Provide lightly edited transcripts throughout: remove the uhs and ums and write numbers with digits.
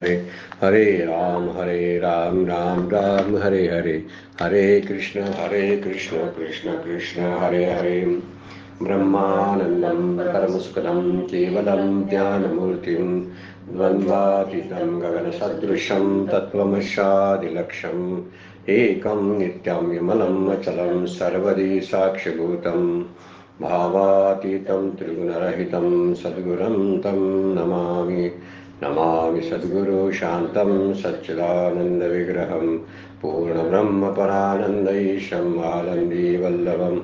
हरे हरे राम राम राम हरे हरे, हरे कृष्ण कृष्ण कृष्ण हरे हरे। ब्रह्मानंदं परमसुखदं केवलं ज्ञानमूर्तिं द्वन्द्वातीतं गगनसदृशं तत्त्वमस्यादिलक्ष्यम् एकं नित्यं विमलं अचलं सर्वदि साक्षिभूतं भावातीतं त्रिगुणरहितं सद्गुरुं तं नमामि। नमामि सद्गुरु शान्तं सच्चिदानन्दविग्रहं पूर्णब्रह्मपरानन्दैशम् आनन्दीवल्लभं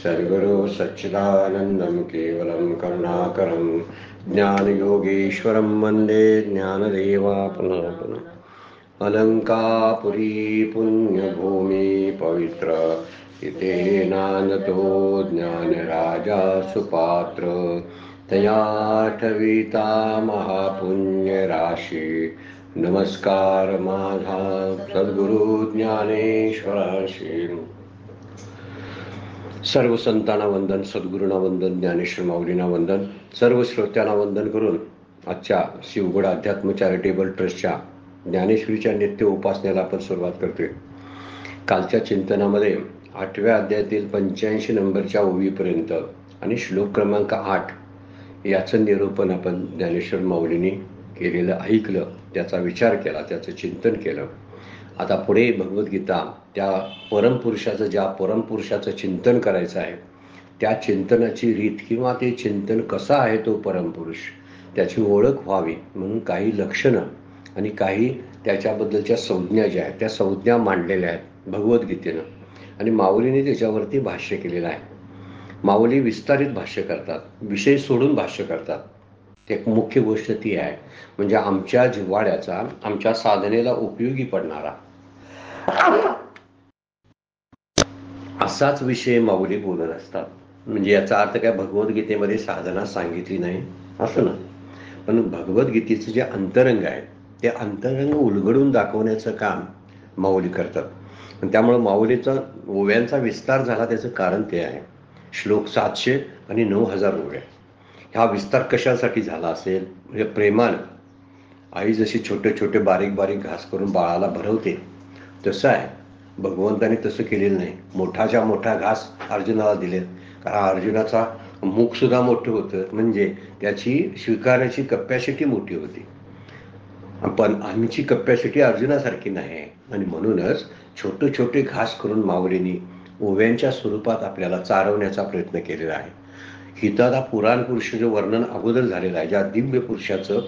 सद्गुरु सच्चिदानन्दं केवलं करुणाकरं ज्ञानयोगीश्वरं वन्दे ज्ञानदेवापनं पुनः। अलङ्कापुरी पुण्यभूमि पवित्र इतेनानतो ज्ञानराजा सुपात्र तयाठविता महापुण्य राशी। नमस्कार माझा सद्गुरु ज्ञानेश्वराशी। सर्व संतांना वंदन, सद्गुरूंना वंदन, ज्ञानेश्वर माऊलींना वंदन, सर्व श्रोत्यांना वंदन करून आजच्या शिवगड अध्यात्म चॅरिटेबल ट्रस्टच्या ज्ञानेश्वरीच्या नित्य उपासनेला आपण सुरुवात करतोय। कालच्या चिंतनामध्ये 8व्या अध्यायातील 85 नंबरच्या ओवीपर्यंत आणि श्लोक क्रमांक 8 याचं निरूपण आपण ज्ञानेश्वर माऊलींनी केलेलं ऐकलं, त्याचा विचार केला, त्याचं चिंतन केलं। आता पुढे भगवद्गीता त्या परमपुरुषाचं, ज्या परमपुरुषाचं चिंतन करायचं आहे त्या चिंतनाची रीत किंवा ते चिंतन कसं आहे तो परमपुरुष त्याची ओळख व्हावी म्हणून काही लक्षणं आणि काही त्याच्याबद्दलच्या संज्ञा ज्या आहेत त्या संज्ञा मांडलेल्या आहेत भगवद्गीतेनं, आणि माऊलीने त्याच्यावरती भाष्य केलेलं आहे। माऊली विस्तारित भाष्य करतात, विषय सोडून भाष्य करतात। एक मुख्य गोष्ट ती आहे म्हणजे आमच्या जिव्हाळ्याचा, आमच्या साधनेला उपयोगी पडणारा असाच विषय माऊली बोलत असतात। म्हणजे याचा अर्थ काय भगवद्गीतेमध्ये साधना सांगितली नाही असं ना, पण भगवद्गीतेचं जे अंतरंग आहे ते अंतरंग उलगडून दाखवण्याचं काम माऊली करतात। त्यामुळे माऊलीचा ओव्यांचा विस्तार झाला त्याचं कारण ते आहे। श्लोक 700 आणि 9000 ओव्या। हा विस्तार कशासाठी झाला असेल म्हणजे प्रेमानं आई जशी छोटे छोटे बारीक बारीक घास करून बाळाला भरवते तसं आहे, भगवंताने तसं केलेलं नाही। मोठाच्या मोठा घास अर्जुनाला दिले, कारण अर्जुनाचा मुख सुद्धा मोठं होतं, म्हणजे त्याची स्वीकारण्याची कपॅसिटी मोठी होती, पण आमची कपॅसिटी अर्जुनासारखी नाही। आणि म्हणूनच छोटे छोटे घास करून माऊलींनी ओव्यांच्या स्वरूपात आपल्याला चारवण्याचा प्रयत्न केलेला आहे। इथं आता पुराण पुरुषाचं वर्णन अगोदर झालेलं आहे, ज्या दिव्य पुरुषाचं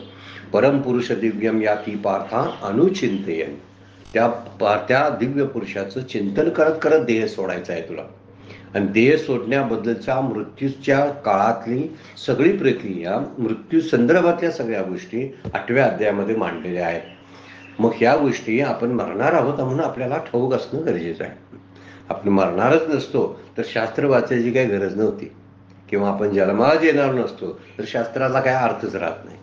परमपुरुष दिव्यम याती पार्था अनुचिंतयन, त्या दिव्य पुरुषाचं चिंतन करत करत देह सोडायचा आहे तुला। आणि देह सोडण्याबद्दलच्या मृत्यूच्या काळातली सगळी प्रक्रिया, मृत्यू संदर्भातल्या सगळ्या गोष्टी 8व्या अध्यायामध्ये मांडलेल्या आहेत। मग ह्या गोष्टी आपण मरणार आहोत म्हणून आपल्याला ठाऊक असणं गरजेचं आहे। आपण मरणारच नसतो तर शास्त्र वाचायची काही गरज नव्हती, किंवा आपण जन्माला येणार नसतो तर शास्त्राला काय अर्थच राहत नाही।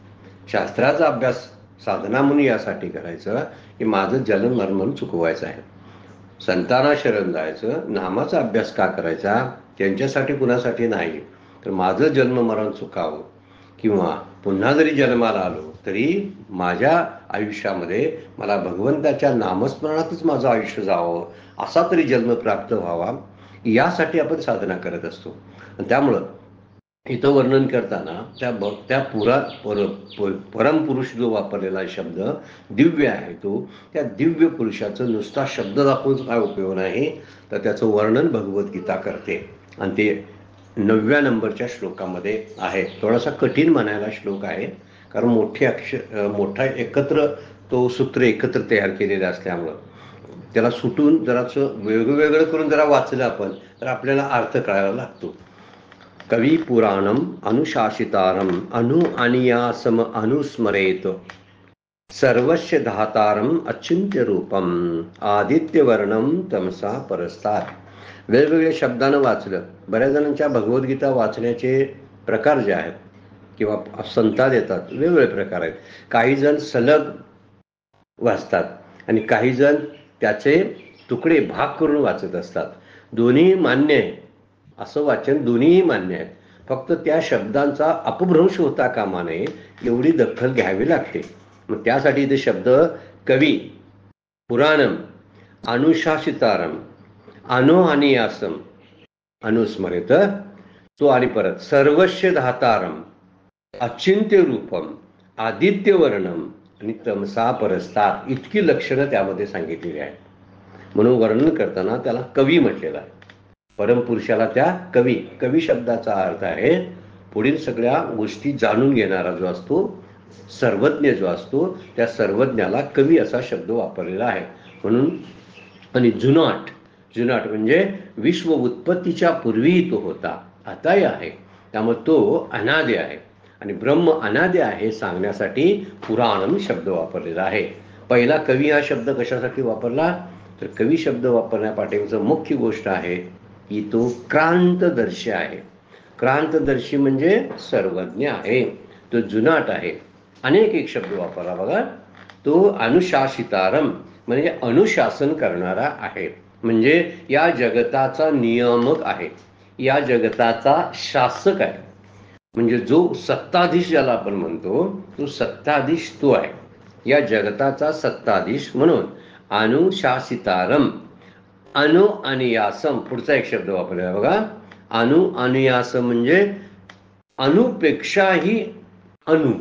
शास्त्राचा अभ्यास साधना म्हणून यासाठी करायचं की माझं जन्म मरण म्हणून चुकवायचं आहे। संतांना शरण जायचं, नामाचा अभ्यास का करायचा, त्यांच्यासाठी कुणासाठी नाही, तर माझं जन्म मरण चुकावं, किंवा पुन्हा जरी जन्माला आलो तरी माझ्या आयुष्यामध्ये मला भगवंताच्या नामस्मरणातच माझं आयुष्य जावं, असा तरी जन्म प्राप्त व्हावा, यासाठी आपण साधना करत असतो। त्यामुळं इथं वर्णन करताना त्या परमपुरुष जो वापरलेला शब्द दिव्य आहे, तो त्या दिव्य पुरुषाचं नुसता शब्द दाखवून काय उपयोग नाही, तर त्याचं वर्णन भगवद्गीता करते। आणि ते 9व्या नंबरच्या श्लोकामध्ये आहे। थोडासा कठीण म्हणायला श्लोक आहे, कारण मोठा एकत्र तो सूत्र एकत्र तयार केलेलं असल्यामुळं त्याला सुटून जरासं वेगळं करून जरा वाचलं आपण तर आपल्याला अर्थ कळायला लागतो। कवी पुराणम अनुशासितारम अनुअनियासम अनुस्मरेत सर्वस्य धातारम अचिंत्य रूपम आदित्यवर्णम तमसा परस्तार। वेगवेगळ्या शब्दानं वाचलं। बऱ्याच जणांच्या भगवद्गीता वाचण्याचे प्रकार जे आहेत किंवा संताद येतात वेगवेगळे प्रकार आहेत। काही जण सलग वाचतात आणि काही जण त्याचे तुकडे भाग करून वाचत असतात। दोन्ही मान्य आहे, असं वाचन दोन्हीही मान्य आहेत, फक्त त्या शब्दांचा अपभ्रंश होता कामा नये एवढी दखल घ्यावी लागते। मग त्यासाठी ते शब्द कवी, पुराणम, अनुशासितारम, अनोहानियासम, अनुस्मरित, तो आणि परत सर्वस्य धातारम, अचिंत्य रूपम, आदित्य वर्णम आणि तमसा परस्तात्, इतकी लक्षणं त्यामध्ये सांगितलेली आहेत. म्हणून वर्णन करताना त्याला कवी म्हटलेलं आहे. परमपुरुषाला त्या कवी, कवी शब्दाचा अर्थ आहे पुढील सगळ्या गोष्टी जाणून घेणारा जो असतो, सर्वज्ञ जो असतो, त्या सर्वज्ञाला कवी असा शब्द वापरलेला आहे. म्हणून आणि जुनाट, जुनाट म्हणजे विश्व उत्पत्तीच्या पूर्वीही तो होता, आताही आहे, त्यामुळे तो अनादि आहे आणि ब्रह्म अनादि आहे सांगण्यासाठी पुराणम शब्द वापरलेला आहे. पहिला कवी हा शब्द कशासाठी वापरला तर कवी शब्द वापरण्यापाठीचं मुख्य गोष्ट आहे की तो क्रांतदर्शी आहे. क्रांतदर्शी म्हणजे सर्वज्ञ आहे, तो जुनाट आहे. अनेक एक शब्द वापरला बघा, तो अनुशासितारम म्हणजे अनुशासन करणारा आहे, म्हणजे या जगताचा नियामक आहे, या जगताचा शासक आहे. म्हणजे जो सत्ताधीश ज्याला आपण म्हणतो तो सत्ताधीश तो आहे, या जगताचा सत्ताधीश. म्हणून अनुशासितारम, अनु अनियासम, पुढचा एक शब्द वापरला बघा, अनु अनियासम म्हणजे अनुपेक्षाही अनु,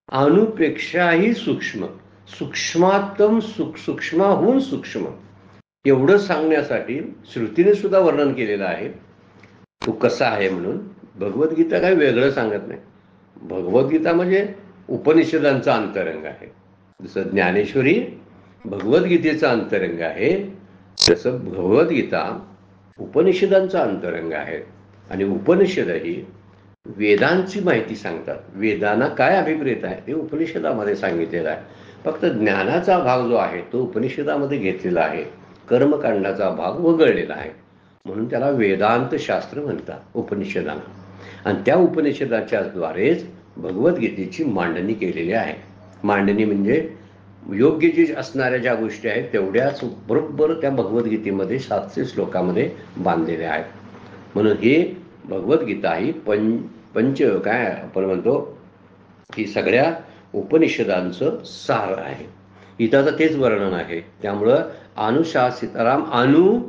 अनुपेक्षाही सूक्ष्म, सूक्ष्मातम सूक्ष्माहून सूक्ष्म, एवढं सांगण्यासाठी श्रुतीने सुद्धा वर्णन केलेलं आहे तो कसा आहे म्हणून. भगवद्गीता काही वेगळं सांगत नाही. भगवद्गीता म्हणजे उपनिषदांचा अंतरंग आहे. जसं ज्ञानेश्वरी भगवद्गीतेचा अंतरंग आहे, तसं भगवद्गीता उपनिषदांचा अंतरंग आहे. आणि उपनिषदही वेदांची माहिती सांगतात. वेदांना काय अभिप्रेत आहे ते उपनिषदामध्ये सांगितलेलं आहे. फक्त ज्ञानाचा भाग जो आहे तो उपनिषदामध्ये घेतलेला आहे, कर्मकांडाचा भाग वगळलेला आहे. म्हणून त्याला वेदांत शास्त्र म्हणतात उपनिषदांना. आणि त्या उपनिषदाच्या द्वारेच भगवद्गीतेची मांडणी केलेली आहे. मांडणी म्हणजे योग्य जे असणाऱ्या ज्या गोष्टी आहेत तेवढ्याच बरोबर त्या भगवद्गीतेमध्ये 700 श्लोकामध्ये बांधलेल्या आहेत. म्हणून हे भगवद्गीता ही पंच काय आपण म्हणतो की सगळ्या उपनिषदांचं सार आहे. इथं तर तेच वर्णन आहे. त्यामुळं अनुशासिताराम, अनु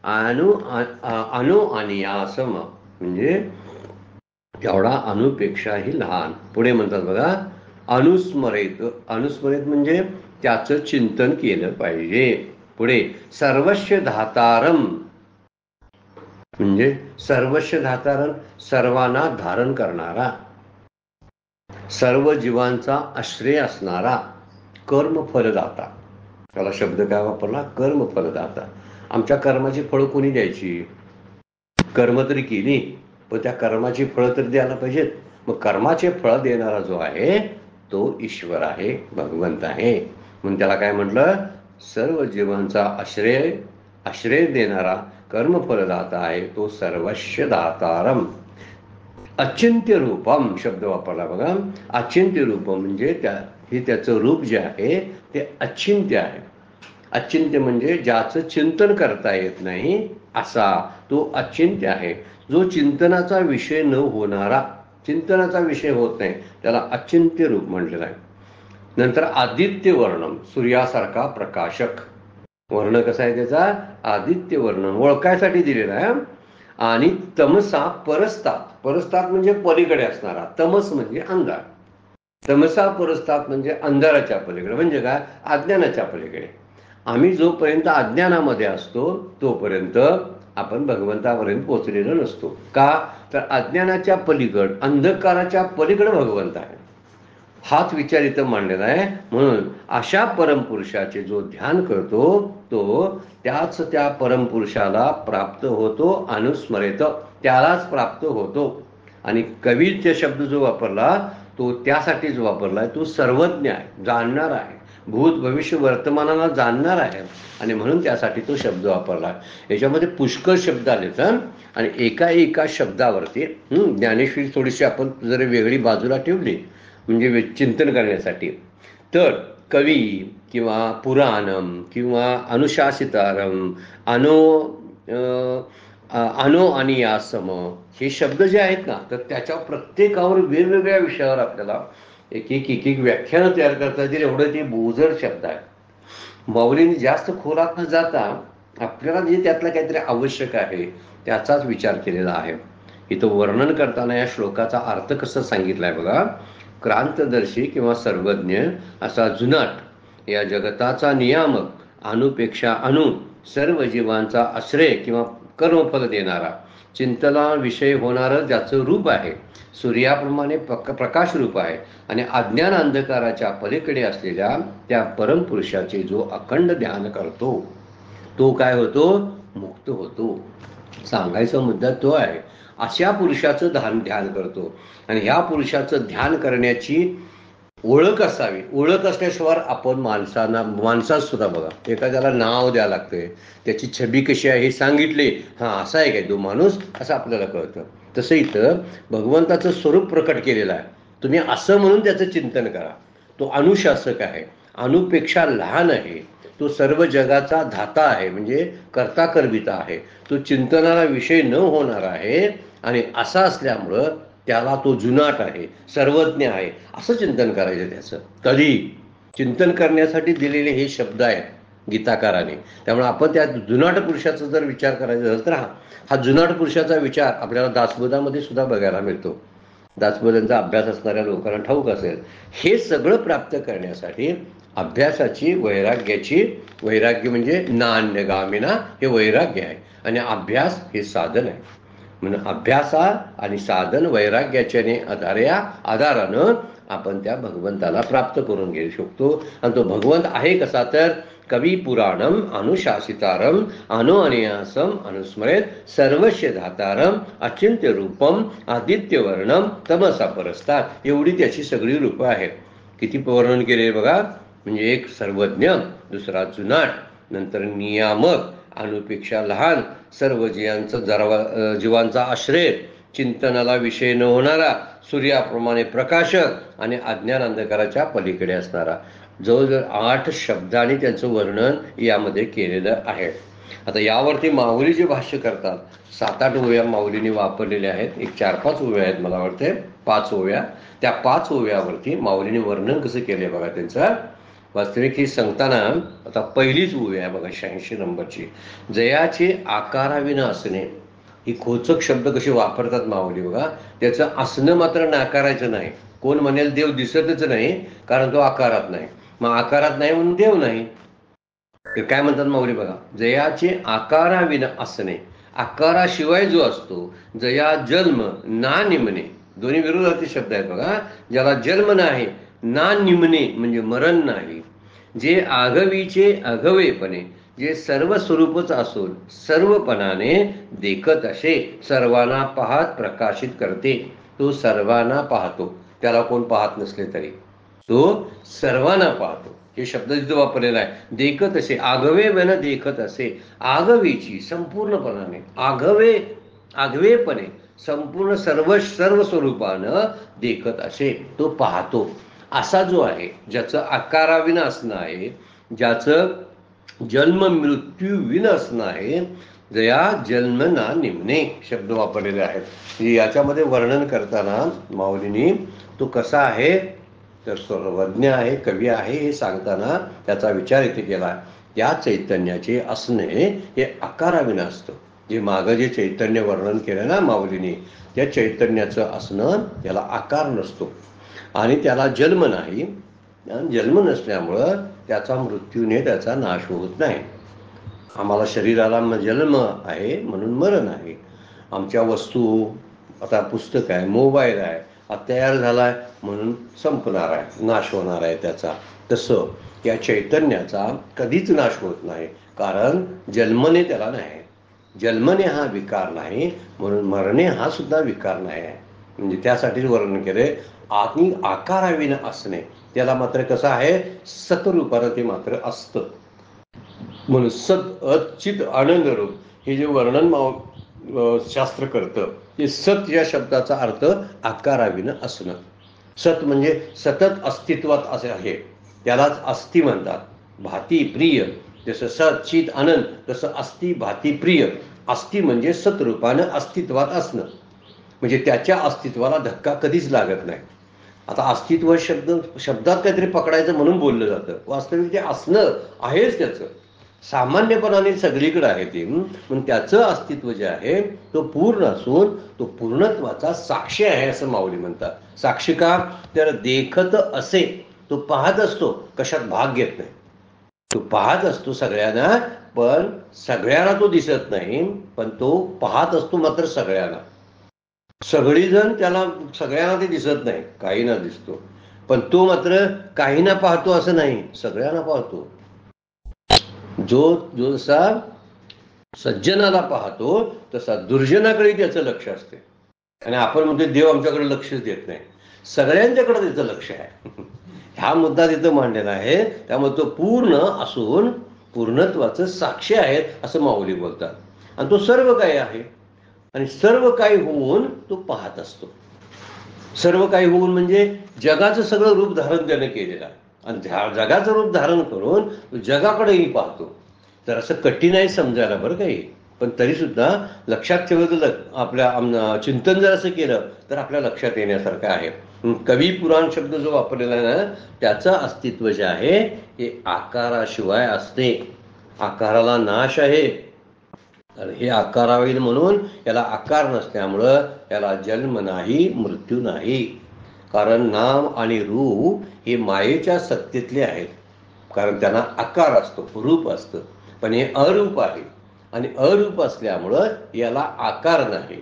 अनु अनु अनियासम म्हणजे तेवढा अणुपेक्षाही लहान. पुढे म्हणतात बघा, अनुस्मरित, अनुस्मरित म्हणजे त्याचं चिंतन केलं पाहिजे. पुढे सर्वस्य धातारम म्हणजे सर्वस्य धातारम, सर्वांना धारण करणारा, सर्व जीवांचा आश्रय असणारा, कर्मफलदाता. त्याला शब्द काय वापरला, कर्मफलदाता. आमच्या कर्माची फळं कोणी द्यायची? कर्म तरी केली पण त्या कर्माची फळं तरी द्यायला पाहिजेत. मग कर्माचे फळ देणारा जो आहे तो ईश्वर आहे, भगवंत आहे. म्हणून त्याला काय म्हटलं, सर्व जीवांचा आश्रय देणारा कर्मफलदाता आहे तो सर्वस्य दातारम. अचिंत्य रूपम शब्द वापरला बघा. अचिंत्य रूपम म्हणजे हे त्याचं रूप जे आहे ते अचिंत्य आहे. अचिंत्य म्हणजे ज्याचं चिंतन करता येत नाही असा तो अचिंत्य आहे. जो चिंतनाचा विषय न होणारा, चिंतनाचा विषय होत नाही त्याला अचिंत्य रूप म्हटलेलं आहे. नंतर आदित्य वर्णम, सूर्यासारखा प्रकाशक. वर्ण कसा आहे त्याचा, आदित्य वर्ण ओळखायसाठी दिलेला आहे. आणि तमसा परस्तात, परस्तात म्हणजे पलीकडे असणारा, तमस म्हणजे अंधार, तमसा परस्तात म्हणजे अंधाराच्या पलीकडे, म्हणजे काय, अज्ञानाच्या पलीकडे. आम्ही जोपर्यंत अज्ञानामध्ये असतो तोपर्यंत आपण भगवंतापर्यंत पोहोचलेलो नसतो. का तर अज्ञानाच्या पलीकड, अंधकाराच्या पलीकडे भगवंत आहे. हाच विचार इथं मांडलेला आहे. म्हणून अशा परमपुरुषाचे जो ध्यान करतो तो त्याच त्या परमपुरुषाला प्राप्त होतो, अनुस्मरेत, त्यालाच प्राप्त होतो. आणि कवीचे शब्द जो वापरला तो त्यासाठीच वापरलाय. तो सर्वज्ञ आहे, जाणणार आहे, भूत भविष्य वर्तमानाला जाणणार आहे आणि म्हणून त्यासाठी तो शब्द वापरला. याच्यामध्ये पुष्कळ शब्द आले तर आणि एका शब्दावरती ज्ञानेश्वरी थोडीशी आपण जर वेगळी बाजूला ठेवली म्हणजे चिंतन करण्यासाठी, तर कवी किंवा पुराणम किंवा अनुशासितारम, अनो आणि यासम हे शब्द जे आहेत ना, तर त्याच्या प्रत्येकावर वेगवेगळ्या विषयावर आपल्याला एक व्याख्यानं तयार करता येतील एवढं ते बोजड शब्द आहे. माऊलींनी जास्त खोलात न जाता आपल्याला जे त्यातलं काहीतरी आवश्यक आहे त्याचाच विचार केलेला आहे. इथं वर्णन करताना या श्लोकाचा अर्थ कसं सांगितलाय बघा. क्रांतदर्शी किंवा सर्वज्ञ असा जुनाट, या जगताचा नियामक, अणुपेक्षा अणु, सर्व जीवांचा आश्रय किंवा कर्मफल देणारा, चिंतना विषय होणारं ज्याचं रूप आहे, सूर्याप्रमाणे प्रकाश रूप आहे आणि अज्ञान अंधकाराच्या पलीकडे असलेल्या त्या परमपुरुषाचे जो अखंड ध्यान करतो तो काय होतो? मुक्त होतो. सांगायचा मुद्दा तो आहे. अशा पुरुषाचं ध्यान करतो. आणि ह्या पुरुषाचं ध्यान करण्याची ओळख असावी. ओळख असल्याशिवाय आपण माणसात सुद्धा बघा एखाद्याला नाव द्यावं लागतंय, त्याची छबी कशी आहे हे सांगितले, हा असा आहे काय तो माणूस, असं आपल्याला कळतं. तसं इथं भगवंताचं स्वरूप प्रकट केलेलं आहे. तुम्ही असं म्हणून त्याचं चिंतन करा. तो अनुशासक आहे, अणुपेक्षा लहान आहे, तो सर्व जगाचा धाता आहे, म्हणजे कर्ता करविता आहे, तो चिंतनाला विषय न होणार आहे. आणि असा असल्यामुळं त्याला तो जुनाट आहे, सर्वज्ञ आहे, असं चिंतन करायचं त्याचं. कधी चिंतन करण्यासाठी दिलेले हे शब्द आहेत गीताकाराने. त्यामुळे आपण त्या जुनाट पुरुषाचा जर विचार करायचा झाला तर हा जुनाट पुरुषाचा विचार आपल्याला दासबोधामध्ये सुद्धा बघायला मिळतो. दासबोधांचा अभ्यास असणाऱ्या लोकांना ठाऊक असेल. हे सगळं प्राप्त करण्यासाठी अभ्यासाची, वैराग्याची, वैराग्य म्हणजे नान्यगामिना हे वैराग्य आहे आणि अभ्यास हे साधन आहे. म्हणून अभ्यासा आणि साधन वैराग्याच्या आधारानं आपण त्या भगवंताला प्राप्त करून घेऊ शकतो. आणि तो भगवंत आहे कसा तर कवी पुराणम अनुशासितारम अनुअनियासम अनुस्मरेत सर्वस्य धातारम अचिंत्य रूपम आदित्यवर्णम तमसा परस्तात. एवढी त्याची सगळी रूपं आहेत. किती वर्णन केले बघा. म्हणजे एक सर्वज्ञ, दुसरा जुनाट, नंतर नियामक, अणुपेक्षा लहान, सर्व जीवांचा आश्रय, चिंतनाला विषय न होणारा, सूर्याप्रमाणे प्रकाशक आणि अज्ञान अंधकाराच्या पलीकडे असणारा. जवळजवळ 8 शब्दांनी त्यांचं वर्णन यामध्ये केलेलं आहे. आता यावरती माऊली जे भाष्य करतात 7-8 ओव्या माऊलीने वापरलेल्या आहेत. एक 4-5 ओव्या आहेत मला वाटते, 5 ओव्या. त्या 5 ओव्यावरती माऊलीने वर्णन कसं केले बघा त्यांचं. वास्तविक ही सांगताना आता पहिलीच ओवी आहे बघा 86 नंबरची. जयाचे आकाराविना असणे, ही खोचक शब्द कशी वापरतात माऊली बघा. त्याचं असणं मात्र नाकारायचं नाही. कोण म्हणेल देव दिसतच नाही कारण तो आकारात नाही, मग आकारात नाही म्हणून देव नाही. काय म्हणतात माऊली बघा. जयाचे आकाराविना असणे, आकाराशिवाय जो असतो, जया जन्म ना निमणे, दोन्ही विरोधार्थी शब्द आहेत बघा. ज्याला जन्म नाही, ना निमणे म्हणजे मरण नाही, जे आघवीचे अघवेपणे, जे सर्व स्वरूपच असून सर्वपणाने देखत असे, सर्वांना पाहत प्रकाशित करते. तो सर्वांना पाहतो, त्याला कोण पाहत नसले तरी तो सर्वांना पाहतो. हे शब्द जिथं वापरलेला आहे. देखत असे, आघवे वन देखत असे, आघवीची संपूर्णपणाने, आघवेपणे संपूर्ण सर्व स्वरूपानं देखत असे, तो पाहतो. असा जो आहे, ज्याचं आकाराविना असणं आहे, ज्याचं जन्म मृत्यू विन असणं आहे, जया जन्म ना निमणे शब्द वापरलेले आहेत. याच्यामध्ये वर्णन करताना माऊलींनी तो कसा आहे तर सर्वज्ञ आहे, कवी आहे हे सांगताना त्याचा विचार इथे केला. त्या चैतन्याचे असणे हे आकाराविना असतं. जे मागं जे चैतन्य वर्णन केलं ना माऊलीने, त्या चैतन्याचं असणं त्याला आकार नसतो आणि त्याला जन्म नाही. जन्म नसल्यामुळं त्याचा मृत्यूने त्याचा नाश होत नाही. आम्हाला शरीराला जन्म आहे म्हणून मरण आहे. आमच्या वस्तू, आता पुस्तक आहे, मोबाईल आहे, हा तयार झालाय म्हणून संपणार आहे, नाश होणार आहे त्याचा. तसं या चैतन्याचा कधीच नाश होत नाही, कारण जन्मने त्याला नाही. जन्मने हा विकार नाही म्हणून मरणे हा सुद्धा विकार नाही आहे. म्हणजे त्यासाठीच वर्णन केले. आत्मी आकाराविना असणे, त्याला मात्र कसं आहे, सतरूपानं ते मात्र असतं. म्हणून सत अचित आनंद रूप हे जे वर्णन शास्त्र करतं, ते सत या शब्दाचा अर्थ आकाराविना असणं. सत म्हणजे सतत अस्तित्वात असे आहे, त्यालाच अस्ति म्हणतात. भाती प्रिय, जसं सत चित आनंद, तसं अस्ति भाती प्रिय. अस्ति म्हणजे सतरूपानं अस्तित्वात असणं, म्हणजे त्याच्या अस्तित्वाला धक्का कधीच लागत नाही. आता अस्तित्व शब्दात काहीतरी पकडायचं म्हणून बोललं जातं, वास्तविक ते असणं आहेच त्याचं, सामान्यपणाने सगळीकडे आहे ते. पण त्याचं अस्तित्व जे आहे तो पूर्ण असून तो पूर्णत्वाचा साक्षी आहे असं माऊली म्हणतात. साक्षी का? तर देखत असे, तो पाहत असतो, कशात भाग घेत नाही. तो पाहत असतो सगळ्यांना, पण सगळ्यांना तो दिसत नाही, पण तो पाहत असतो मात्र सगळ्यांना. सगळीजण त्याला, सगळ्यांना ते दिसत नाही, काहींना दिसतो, पण तो मात्र काहींना पाहतो असं नाही, सगळ्यांना पाहतो. जो जसा सज्जनाला पाहतो तसा दुर्जनाकडे त्याचं लक्ष असते. आणि आपण म्हणतो देव आमच्याकडे लक्षच देत नाही, सगळ्यांच्याकडे त्याचं लक्ष आहे. हा मुद्दा तिथं मांडलेला आहे. त्यामुळे तो पूर्ण असून पूर्णत्वाचं साक्षी आहे असं माऊली बोलतात. आणि तो सर्व काही आहे आणि सर्व काही होऊन तो पाहत असतो. सर्व काही होऊन म्हणजे जगाचं सगळं रूप धारण त्याने केलेलं आहे आणि जगाचं रूप धारण करून तो जगाकडेही पाहतो. तर असं कठीण आहे समजायला बरं काही, पण तरी सुद्धा लक्षात ठेवायचं. आपल्या चिंतन जर असं केलं तर आपल्या लक्षात येण्यासारखं आहे. कवी पुराण शब्द जो वापरलेला आहे ना, त्याचं अस्तित्व जे आहे हे आकाराशिवाय असते. आकाराला नाश आहे, तर हे आकारावील म्हणून याला आकार नसल्यामुळं याला जन्म नाही, मृत्यू नाही. कारण नाम आणि रूप हे मायेच्या सत्तेतले आहेत, कारण त्यांना आकार असतो, रूप असतं. पण हे अरूप आहे आणि अरूप असल्यामुळं याला आकार नाही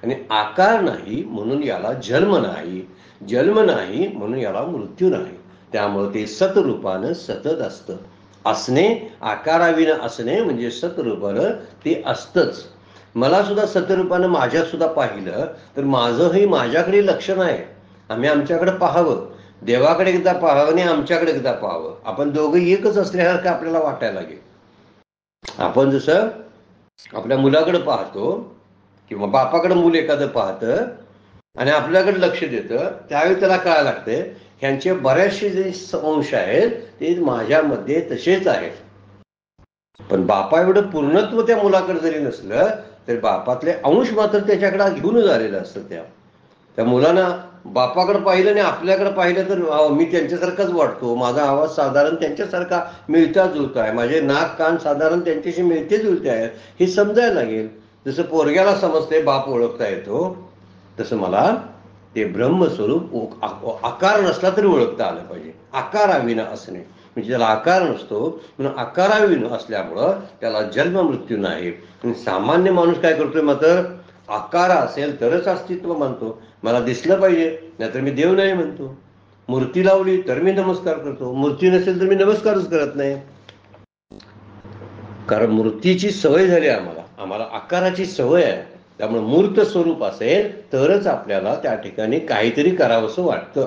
आणि आकार नाही म्हणून याला जन्म नाही, जन्म नाही म्हणून याला मृत्यू नाही. त्यामुळं ते सतरूपानं सतत असतं. असणे, आकाराविनं असणे म्हणजे सतरूपानं ते असतंच. मला सुद्धा सतरूपानं माझ्यात सुद्धा पाहिलं तर माझंही माझ्याकडे लक्ष नाही. आम्ही आमच्याकडे पाहावं, देवाकडे एकदा पाहावं आणि आमच्याकडे एकदा पाहावं. आपण दोघं एकच असल्यासारखं आपल्याला वाटायला लागेल. आपण जसं आपल्या मुलाकडे पाहतो किंवा बापाकडे मूल एखादं पाहतं आणि आपल्याकडे लक्ष देतं, त्यावेळी त्याला काय लागते, ह्यांचे बरेचसे जे अंश आहेत ते माझ्यामध्ये तसेच आहेत. पण बापा एवढं पूर्णत्व त्या मुलाकडे जरी नसलं तरी बापातले अंश मात्र त्याच्याकडे घेऊन झालेलं असतं. त्या मुलांना बापाकडे पाहिलं आणि आपल्याकडे पाहिलं तर मी त्यांच्यासारखाच वाटतो, माझा आवाज साधारण त्यांच्यासारखा मिळता जुळता आहे, माझे नाक कान साधारण त्यांच्याशी मिळते जुळते आहे, हे समजायला लागेल. जसं पोरग्याला समजते बाप ओळखता येतो, तसं मला ते ब्रह्मस्वरूप आकार नसला तरी ओळखता आलं पाहिजे. आकाराविना असणे म्हणजे त्याला आकार नसतो, म्हणून आकाराविना असल्यामुळं त्याला जन्म मृत्यू नाही. सामान्य माणूस काय करतोय, मात्र आकार असेल तरच अस्तित्व मानतो. मला दिसलं पाहिजे नाहीतर मी देव नाही म्हणतो. मूर्ती लावली तर मी नमस्कार करतो, मूर्ती नसेल तर मी नमस्कारच करत नाही. कारण मूर्तीची सवय झाली आम्हाला आकाराची सवय आहे. त्यामुळे मूर्त स्वरूप असेल तरच आपल्याला त्या ठिकाणी काहीतरी करावंसं वाटतं,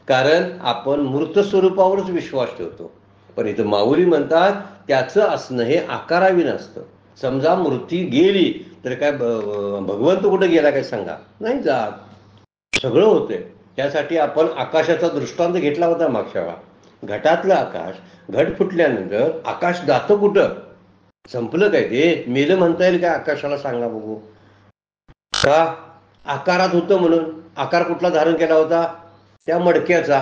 कारण आपण मूर्त स्वरूपावरच विश्वास ठेवतो. पण इथं माऊली म्हणतात त्याचं असणं हे आकाराविन असतं. समजा मूर्ती गेली तर काय भगवंत कुठं गेला काय सांगा, नाही जात, सगळं होतंय. त्यासाठी आपण आकाशाचा दृष्टांत घेतला होता मागच्या वेळा. घटातलं आकाश, घट फुटल्यानंतर आकाश जातं कुठं, संपलं काय, ते मेलं म्हणता येईल काय आकाशाला, सांगा बघू. का? आकारात होतं म्हणून. आकार कुठला धारण केला होता, त्या मडक्याचा,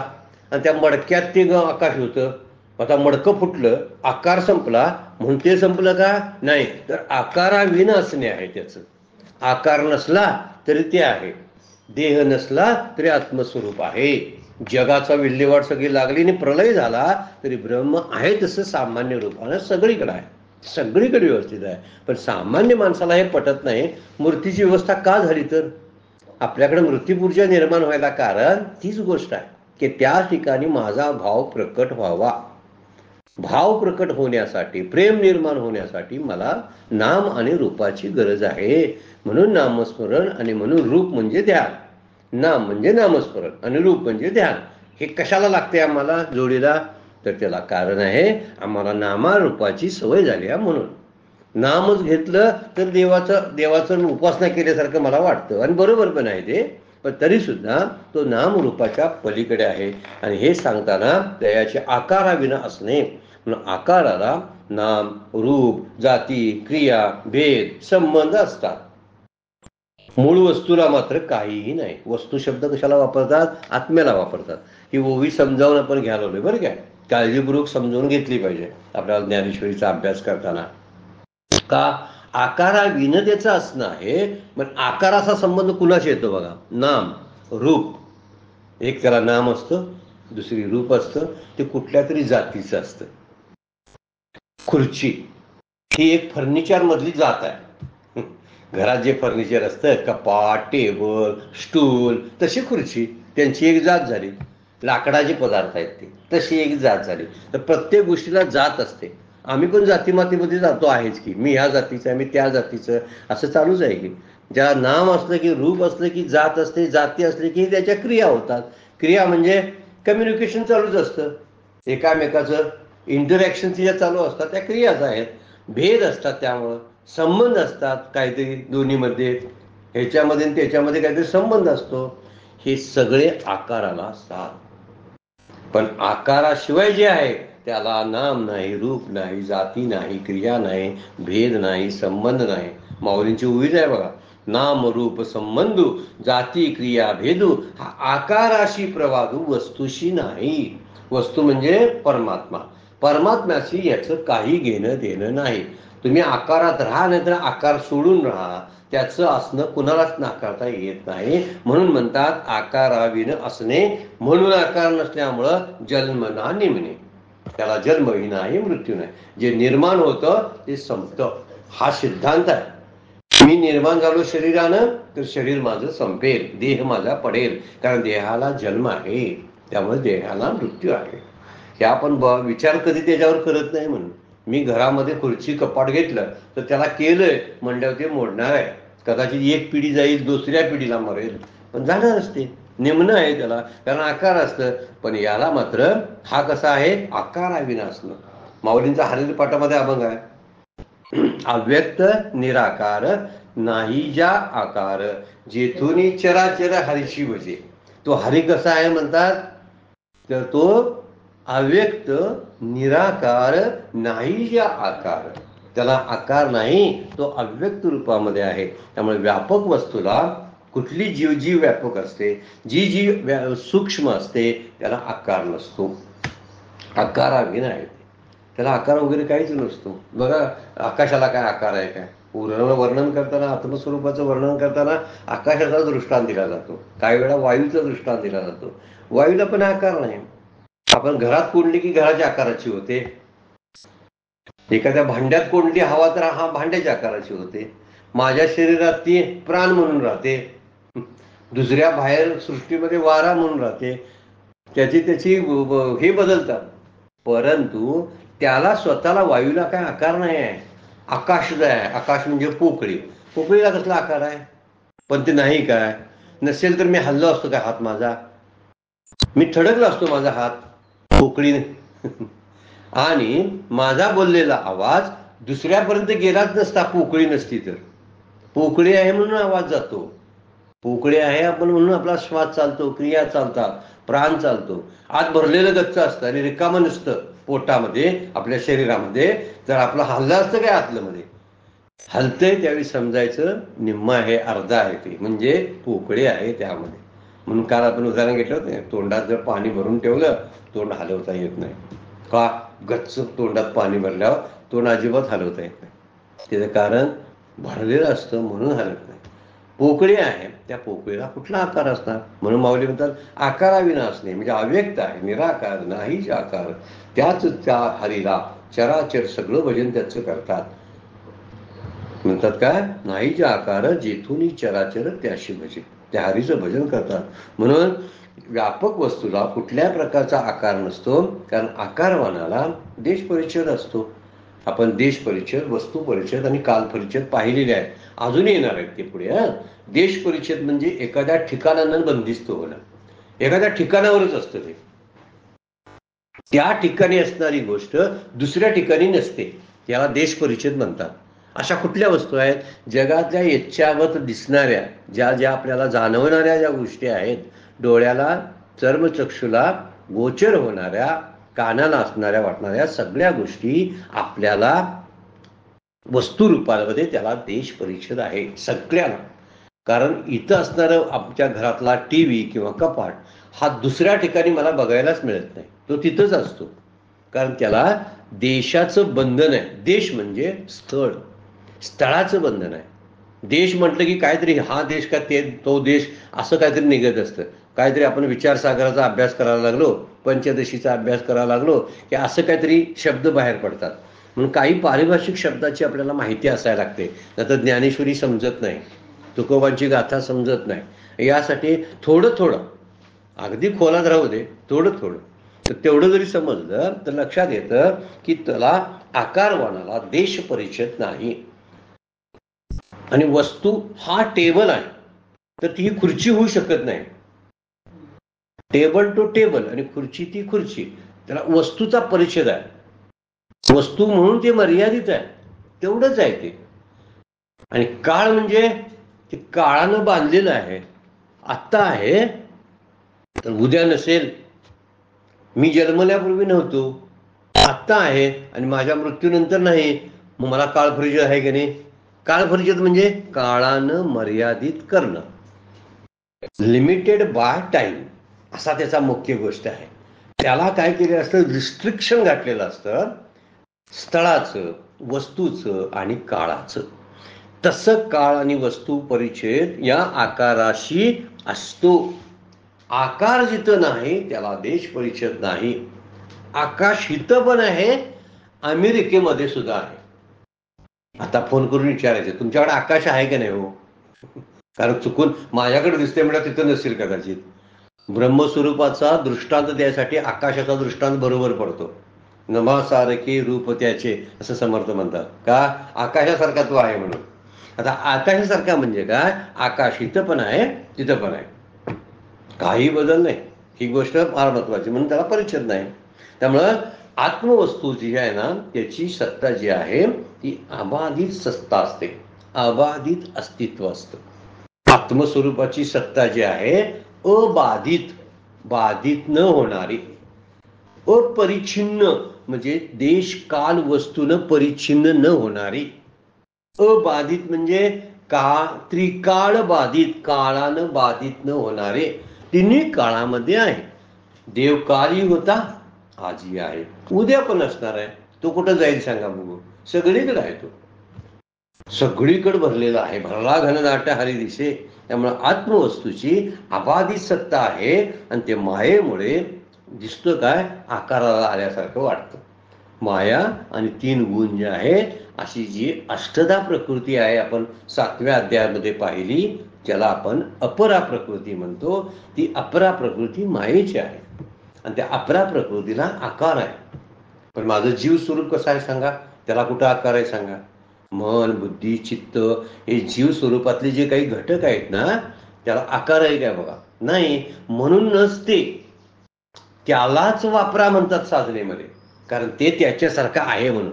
आणि त्या मडक्यात ते आकाश होतं. आता मडकं फुटलं, आकार संपला म्हणून ते संपलं का, नाही, तर आकाराविन असणे आहे त्याचं. आकार नसला तरी ते आहे, देह नसला तरी आत्मस्वरूप आहे. जगाचा विल्हेवाट सगळी लागली आणि प्रलय झाला तरी ब्रह्म आहे तसं सामान्य रूपानं सगळीकडे आहे, सगळीकडे व्यवस्थित आहे. पण सामान्य माणसाला हे पटत नाही. मूर्तीची व्यवस्था का झाली, तर आपल्याकडे मूर्तीपूजा निर्माण व्हायला कारण तीच गोष्ट आहे की त्या ठिकाणी माझा भाव प्रकट व्हावा. भाव प्रकट होण्यासाठी, प्रेम निर्माण होण्यासाठी मला नाम आणि रूपाची गरज आहे. म्हणून नामस्मरण आणि म्हणून रूप म्हणजे ध्यान. नाम म्हणजे नामस्मरण आणि रूप म्हणजे ध्यान. हे कशाला लागते आम्हाला जोडीला, तर त्याला कारण आहे आम्हाला नामारूपाची सवय झाली आहे. म्हणून नामच घेतलं तर देवाचं उपासना केल्यासारखं मला वाटतं, आणि बरोबर पण आहे ते. पण तरी सुद्धा तो नामरूपाच्या पलीकडे आहे. आणि हे सांगताना दयाचे आकाराविना असणे, म्हणून आकाराला नाम, रूप, जाती, क्रिया, भेद, संबंध असतात. मूळ वस्तूला मात्र काहीही नाही. वस्तू शब्द कशाला वापरतात? आत्म्याला वापरतात. ही ओवी समजावून आपण घ्यायला लागलोय बरं काय. काळजीपूर्वक समजावून घेतली पाहिजे आपल्याला ज्ञानेश्वरीचा अभ्यास करताना. का? आकारा विनतेचा असणं आहे. पण आकाराचा संबंध कुणाशी येतो बघा? नाम, रूप. एक त्याला नाम असतं, दुसरी रूप असतं. ते कुठल्या तरी जातीचं असतं. खुर्ची ही एक फर्निचर मधली जात आहे. घरात जे फर्निचर असतं, कपाट, टेबल, स्टूल, तशी खुर्ची त्यांची एक जात झाली. लाकडाचे पदार्थ आहेत ते, तशी एक जात झाली. तर प्रत्येक गोष्टीला जात असते. आम्ही पण जातीमातीमध्ये जातो आहेच की, मी ह्या जातीचं आहे, मी त्या जातीचं, असं चालूच आहे की. ज्या नाम असलं की, रूप असलं की जात असते, जाती असले की त्याच्या क्रिया होतात. क्रिया म्हणजे कम्युनिकेशन चालूच असतं. एकामेकाचं इंटरॅक्शन ज्या चालू असतात त्या क्रियाच आहेत. भेद असतात, त्यामुळं संबंध असतात काहीतरी दोन्हीमध्ये, ह्याच्यामध्ये आणि त्याच्यामध्ये काहीतरी संबंध असतो. हे सगळे आकाराला साथ. पण आकाराशिवाय जे आहे त्याला नाम नाही, रूप नाही, जाती नाही, क्रिया नाही, भेद नाही, संबंध नाही. माऊलींची उभीच आहे बघा. नाम रूप संबंधू, जाती क्रिया भेदू, हा आकाराशी प्रवादू, वस्तूशी नाही. वस्तू म्हणजे परमात्मा. परमात्म्याशी याचं काही घेणं देणं नाही. तुम्ही आकारात राहा, नाही तर आकार सोडून राहा, त्याचं असणं कुणालाच नाकारता येत नाही. म्हणून म्हणतात आकाराविन असणे, म्हणून आकार नसल्यामुळं जन्म ना निमणे. त्याला जन्मही नाही, मृत्यू नाही. जे निर्माण होतं ते संपतं. हा सिद्धांत आहे. मी निर्माण झालो शरीरानं, तर शरीर माझं संपेल, देह माझा पडेल. कारण देहाला जन्म आहे, त्यामुळे देहाला मृत्यू आहे. हे आपण विचार कधी त्याच्यावर करत नाही. म्हणून मी घरामध्ये खुर्ची कपाट घेतलं तर त्याला केलंय म्हणल्यावर ते मोडणार आहे. कदाचित एक पिढी जाईल, दुसऱ्या पिढीला मरेल, पण जाणार असते. निम्न आहे त्याला, कारण आकार असतं. पण याला मात्र हा कसा आहे? आकाराविना असणं. माऊलींचा हरित पाठामध्ये अभंग आहे, अव्यक्त निराकार नाही ज्या आकार, जेथून चराचर हरीशी भजे. तो हरी कसा आहे म्हणतात? तर तो अव्यक्त निराकार नाही ज्या आकार. त्याला आकार नाही, तो अव्यक्त रूपामध्ये आहे. त्यामुळे व्यापक वस्तूला कुठली जीव जी व्यापक असते, जी जी सूक्ष्म असते, त्याला आकार नसतो. आकाराविना आहे. त्याला आकार वगैरे काहीच नसतो. बघा आकाशाला काय आकार आहे काय? वर्णन करताना, आत्मस्वरूपाचं वर्णन करताना आकाशाचा दृष्टांत दिला जातो. काही वेळा वायूचा दृष्टांत दिला जातो. वायूला पण आकार नाही. आपण घरात कोंडली की घराच्या आकाराची होते. एखाद्या भांड्यात कोंडली हवा तर हा भांड्याच्या आकाराची होते. माझ्या शरीरात ती प्राण म्हणून राहते, दुसऱ्या बाहेर सृष्टीमध्ये वारा म्हणून राहते. त्याची हे बदलतात. परंतु त्याला स्वतःला, वायूला काय आकार नाही आहे. आकाश जे आहे, आकाश म्हणजे पोकळी. पोकळीला कसला आकार आहे? पण ते नाही काय? नसेल तर मी हल्लो असतो काय हात माझा? मी थडकला असतो माझा हात पोकळीने. आणि माझा बोललेला आवाज दुसऱ्यापर्यंत गेलाच नसता पोकळी नसती तर. पोकळी आहे म्हणून आवाज जातो. पोकळी आहे आपण म्हणून आपला श्वास चालतो, क्रिया चालतात, प्राण चालतो. आत भरलेलं गच्च असतं आणि रिकामं नसतं पोटामध्ये, आपल्या शरीरामध्ये. जर आपलं हल्लं असतं काय आतलं मध्ये, हलतंय त्यावेळी समजायचं निम्म आहे, अर्धा आहे, ते म्हणजे पोकळी आहे त्यामध्ये. म्हणून काल आपण उदाहरण घेतलं होतं, तोंडात जर पाणी भरून ठेवलं तोंड हलवता येत नाही. का? गच्च तोंडात पाणी भरल्यावर तोंड अजिबात हलवता येत नाही. त्याचं कारण भरलेलं असतं म्हणून हलत नाही. पोकळी आहे, त्या पोकळीला कुठला आकार असणार? म्हणून माऊली म्हणतात आकाराविना असणे, म्हणजे अव्यक्त आहे, निराकार नाहीच आकार. त्याच त्या हरीला चराचर सगळं भजन त्याचं करतात. म्हणतात काय? नाहीचे आकार जेथून चराचर त्याशी भजे. त्या हरीचं भजन करतात. म्हणून व्यापक वस्तूला कुठल्या प्रकारचा आकार नसतो, कारण आकारवानाला देश परिच्छेद असतो. आपण देश परिच्छेद, वस्तू परिच्छेद आणि काल परिच्छेद पाहिलेले आहेत, अजून येणार आहेत ते पुढे. देश परिच्छेद म्हणजे एखाद्या ठिकाणानं बंदिस्त होणं. एखाद्या ठिकाणावरच असतं ते. त्या ठिकाणी असणारी गोष्ट दुसऱ्या ठिकाणी नसते, याला देश परिच्छेद म्हणतात. अशा कुठल्या वस्तू आहेत? जगातल्या यच्छावत दिसणाऱ्या, ज्या ज्या आपल्याला जाणवणाऱ्या ज्या गोष्टी आहेत, डोळ्याला, चर्मचक्षुला गोचर होणाऱ्या, कानाला असणाऱ्या, वाटणाऱ्या सगळ्या गोष्टी आपल्याला वस्तू रूपामध्ये, त्याला देश परिच्छेद आहे सगळ्याला. कारण इथं असणारं आमच्या घरातला टीव्ही किंवा कपाट हा दुसऱ्या ठिकाणी मला बघायलाच मिळत नाही, तो तिथंच असतो. कारण त्याला देशाचं बंधन आहे. देश म्हणजे स्थळ, स्थळाचं बंधन आहे. देश म्हटलं की काहीतरी हा देश का ते तो देश असं काहीतरी निघत असतं. काहीतरी आपण विचारसागराचा अभ्यास करायला लागलो, पंचदशीचा अभ्यास करायला लागलो की असं काहीतरी शब्द बाहेर पडतात. म्हणून काही पारिभाषिक शब्दाची आपल्याला माहिती असायला लागते. नाहीतर ज्ञानेश्वरी समजत नाही, तुकोबांची गाथा समजत नाही. यासाठी थोडं थोडं, अगदी खोलात राहू दे, थोडं थोडं तर तेवढं जरी समजलं तर लक्षात येतं की त्याला आकारवानाला देश परिचित नाही. आणि वस्तू हा टेबल आहे तर ती खुर्ची होऊ शकत नाही. टेबल तो टेबल आणि खुर्ची ती खुर्ची, त्याला वस्तूचा परिच्छेद आहे. वस्तू म्हणून ते मर्यादित आहे, तेवढंच आहे ते. आणि काळ म्हणजे ते काळानं बांधलेलं आहे. आत्ता आहे तर उद्या नसेल. मी जन्मल्यापूर्वी नव्हतो, आत्ता आहे आणि माझ्या मृत्यूनंतर नाही. मग मला काळ परिचित आहे की नाही? काळ परिचित म्हणजे काळानं मर्यादित करणं, लिमिटेड बाय टाइम, असा त्याचा मुख्य गोष्ट आहे. त्याला काय केलेलं असतं, रिस्ट्रिक्शन घातलेलं असतं स्थळाचं, वस्तूचं आणि काळाचं. तसं काळ आणि वस्तू परिच्छेद या आकाराशी असतो. आकार जिथं नाही त्याला देश परिच्छेद नाही. आकाश इथं पण आहे, अमेरिकेमध्ये सुद्धा आहे. आता फोन करून विचारायचं तुमच्याकडे आकाश आहे का नाही हो? कारण चुकून माझ्याकडे दिसते म्हणजे तिथं नसेल कदाचित. ब्रह्मस्वरूपाचा दृष्टांत द्यायसाठी आकाशाचा दृष्टांत बरोबर पडतो. नभासारखे रूप त्याचे असं समर्थ म्हणतात. का? आकाशासारखा तो आहे म्हणून. आता आकाशासारखा म्हणजे काय? आकाश इथं पण आहे, तिथं पण आहे, काही बदल नाही. ही गोष्ट फार महत्वाची, म्हणून त्याला परिच्छेद नाही. त्यामुळं आत्मवस्तू जी आहे ना, त्याची सत्ता जी आहे ती अबाधित सत्ता असते, अबाधित अस्तित्व असतं. आत्मस्वरूपाची सत्ता जी आहे अबाधित, बाधित न होणारी, अपरिच्छिन्न म्हणजे देश काल वस्तून परिच्छिन्न न होणारी. अबाधित म्हणजे त्रिकाळ बाधित, काळानं बाधित न होणारे. तिन्ही काळामध्ये आहे. देव काळी होता, आजही आहे, उद्या पण असणार आहे. तो कुठं जाईल सांगा बघू? सगळीकडे आहे तो, सगळीकडे भरलेला आहे. भरला घनदाट हरी दिसे. त्यामुळे आत्मवस्तूची अबाधित सत्ता आहे आणि ते मायेमुळे दिसतं काय? आकाराला आल्यासारखं वाटतं. माया आणि 3 गुण जे आहे, अशी जी अष्टधा प्रकृती आहे, आपण 7व्या अध्यायामध्ये पाहिली, ज्याला आपण अपरा प्रकृती म्हणतो. ती अपरा प्रकृती मायेची आहे आणि त्या अपरा प्रकृतीला आकार आहे. पण माझं जीव स्वरूप कसं आहे सांगा? त्याला कुठं आकार आहे सांगा? मन, बुद्धी, चित्त हे जीव स्वरूपातले जे काही घटक आहेत ना, त्याला आकार आहे काय? बघा, नाही. म्हणूनच ते त्यालाच वापरा म्हणतात साधनेमध्ये, कारण ते त्याच्यासारखं आहे म्हणून.